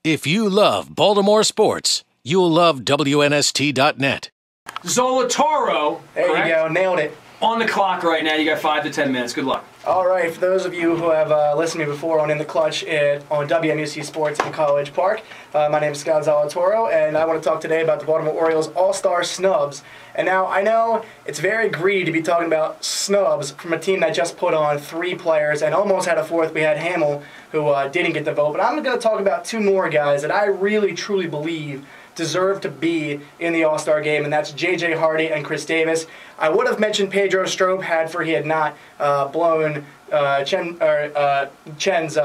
If you love Baltimore sports, you'll love WNST.net. Zolotorow. There you go, nailed it. On the clock right now. You got 5 to 10 minutes. Good luck. All right, for those of you who have listened to me before on In the Clutch on WNST Sports in College Park, my name is Scott Zolotorow, and I want to talk today about the Baltimore Orioles All-Star snubs. And now, I know it's very greedy to be talking about snubs from a team that just put on 3 players and almost had a 4th. We had Hamill, who didn't get the vote. But I'm going to talk about 2 more guys that I really, truly believe deserve to be in the All-Star game, and that's J.J. Hardy and Chris Davis. I would have mentioned Pedro Strop had he had not blown Chen's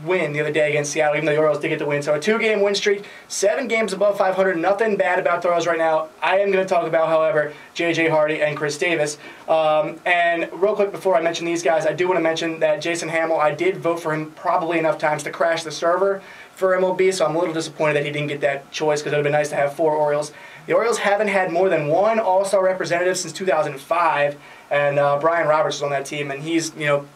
win the other day against Seattle, even though the Orioles did get the win. So a 2-game win streak, 7 games above 500, nothing bad about the Orioles right now. I am going to talk about, however, J.J. Hardy and Chris Davis. And real quick before I mention these guys, I do want to mention that Jason Hamill, I did vote for him probably enough times to crash the server for MLB, so I'm a little disappointed that he didn't get that choice because it would have been nice to have 4 Orioles. The Orioles haven't had more than 1 All-Star representative since 2005, and Brian Roberts is on that team, and he's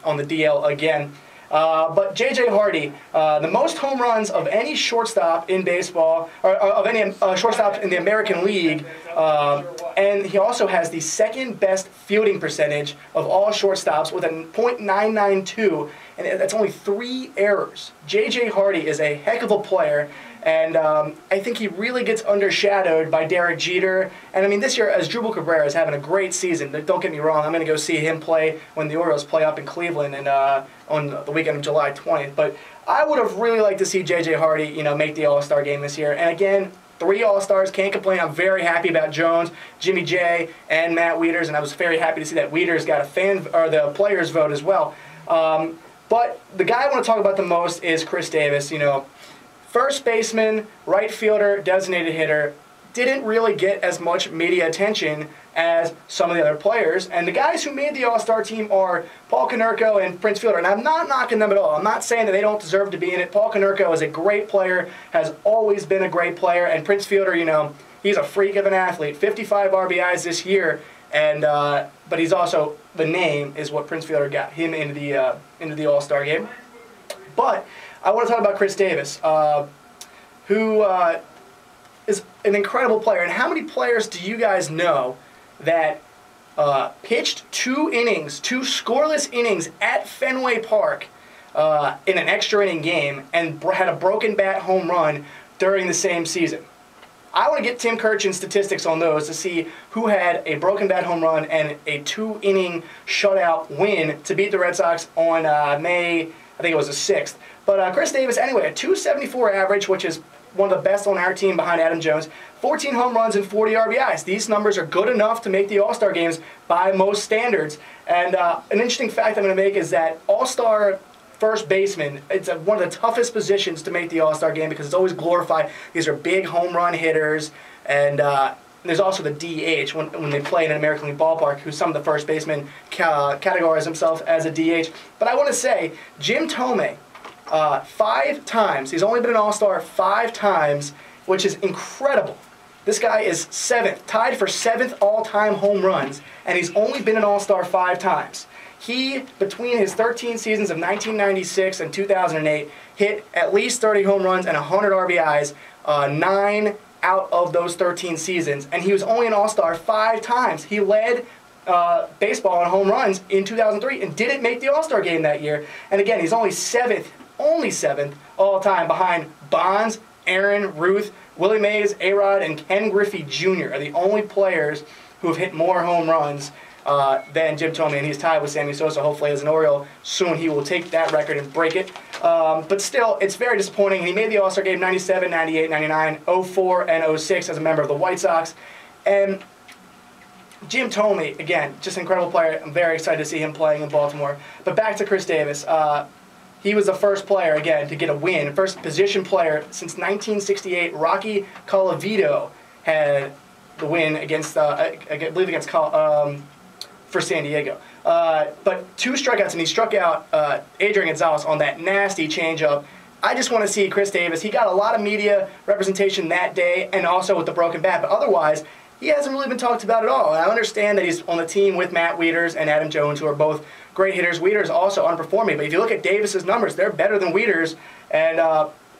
on the DL again. But J.J. Hardy, the most home runs of any shortstop in baseball, or of any shortstop in the American League, and he also has the 2nd best fielding percentage of all shortstops with a .992, and that's only 3 errors. J.J. Hardy is a heck of a player, and I think he really gets undershadowed by Derek Jeter. And I mean, this year, as Drupal Cabrera is having a great season, don't get me wrong, I'm going to go see him play when the Orioles play up in Cleveland and on the weekend of July 20th. But I would have really liked to see J.J. Hardy, make the All-Star game this year. And again, 3 All-Stars, can't complain. I'm very happy about Jones, Jimmy J, and Matt Wieters, and I was very happy to see that Wieters got the players' vote as well. But the guy I want to talk about the most is Chris Davis. First baseman, right fielder, designated hitter, didn't really get as much media attention as some of the other players. And the guys who made the All-Star team are Paul Konerko and Prince Fielder. And I'm not knocking them at all. I'm not saying that they don't deserve to be in it. Paul Konerko is a great player, has always been a great player. And Prince Fielder, he's a freak of an athlete. 55 RBIs this year. And but he's also, the name is what Prince Fielder got him into the All-Star game. But I want to talk about Chris Davis, who is an incredible player. And how many players do you guys know that pitched 2 scoreless innings at Fenway Park in an extra inning game and had a broken bat home run during the same season? I want to get Tim Kirchin's statistics on those to see who had a broken bat home run and a 2-inning shutout win to beat the Red Sox on May, I think it was the 6th. But Chris Davis, anyway, a .274 average, which is one of the best on our team behind Adam Jones, 14 home runs and 40 RBIs. These numbers are good enough to make the All-Star games by most standards. And an interesting fact I'm going to make is that All-Star first baseman, it's one of the toughest positions to make the All-Star game because it's always glorified. These are big home run hitters, and there's also the DH when they play in an American League ballpark, who some of the first basemen categorize himself as a DH. But I want to say, Jim Thome, 5 times, he's only been an All-Star 5 times, which is incredible. This guy is 7th, tied for 7th all-time home runs, and he's only been an All-Star 5 times. He, between his 13 seasons of 1996 and 2008, hit at least 30 home runs and 100 RBIs, 9 out of those 13 seasons. And he was only an All-Star 5 times. He led baseball in home runs in 2003 and didn't make the All-Star game that year. And again, he's only 7th all-time behind Bonds, Aaron, Ruth, Willie Mays, A-Rod, and Ken Griffey Jr. are the only players who have hit more home runs than Jim Thome, and he's tied with Sammy Sosa. Hopefully, as an Oriole, soon he will take that record and break it. But still, it's very disappointing. He made the All-Star game 97, 98, 99, 04, and 06 as a member of the White Sox. And Jim Thome, again, just an incredible player. I'm very excited to see him playing in Baltimore. But back to Chris Davis. He was the first player, again, to get a win. First position player since 1968. Rocky Colavito had the win against, I believe, against for San Diego. But 2 strikeouts, and he struck out Adrian Gonzalez on that nasty changeup. I just want to see Chris Davis. He got a lot of media representation that day and also with the broken bat, but otherwise, he hasn't really been talked about at all. And I understand that he's on the team with Matt Wieters and Adam Jones, who are both great hitters. Wieters also underperforming, but if you look at Davis's numbers, they're better than Wieters. And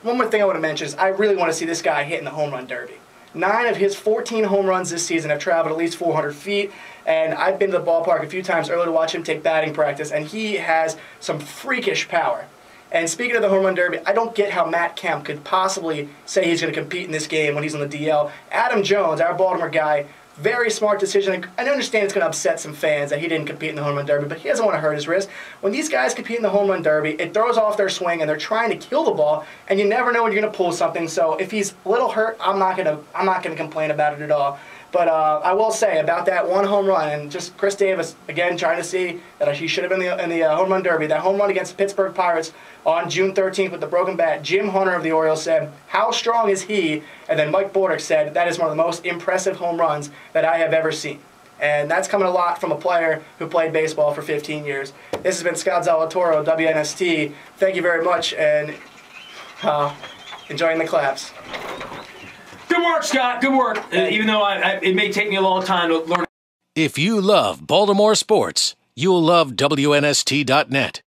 one more thing I want to mention is I really want to see this guy hit in the home run derby. 9 of his 14 home runs this season have traveled at least 400 feet, and I've been to the ballpark a few times early to watch him take batting practice, and he has some freakish power. And speaking of the home run derby, I don't get how Matt Kemp could possibly say he's going to compete in this game when he's on the DL. Adam Jones, our Baltimore guy, very smart decision. I understand it's going to upset some fans that he didn't compete in the home run derby, but he doesn't want to hurt his wrist. When these guys compete in the home run derby, it throws off their swing, and they're trying to kill the ball, and you never know when you're going to pull something. So if he's a little hurt, I'm not going to complain about it at all. But I will say about that one home run, and just Chris Davis, again, trying to see that he should have been in the home run derby. That home run against the Pittsburgh Pirates on June 13th with the broken bat, Jim Hunter of the Orioles said, "How strong is he?" And then Mike Bordick said, "That is one of the most impressive home runs that I have ever seen." And that's coming a lot from a player who played baseball for 15 years. This has been Scott Zolotorow, WNST. Thank you very much, and enjoying the claps. Good work, Scott. Good work. Even though it may take me a long time to learn. If you love Baltimore sports, you'll love WNST.net.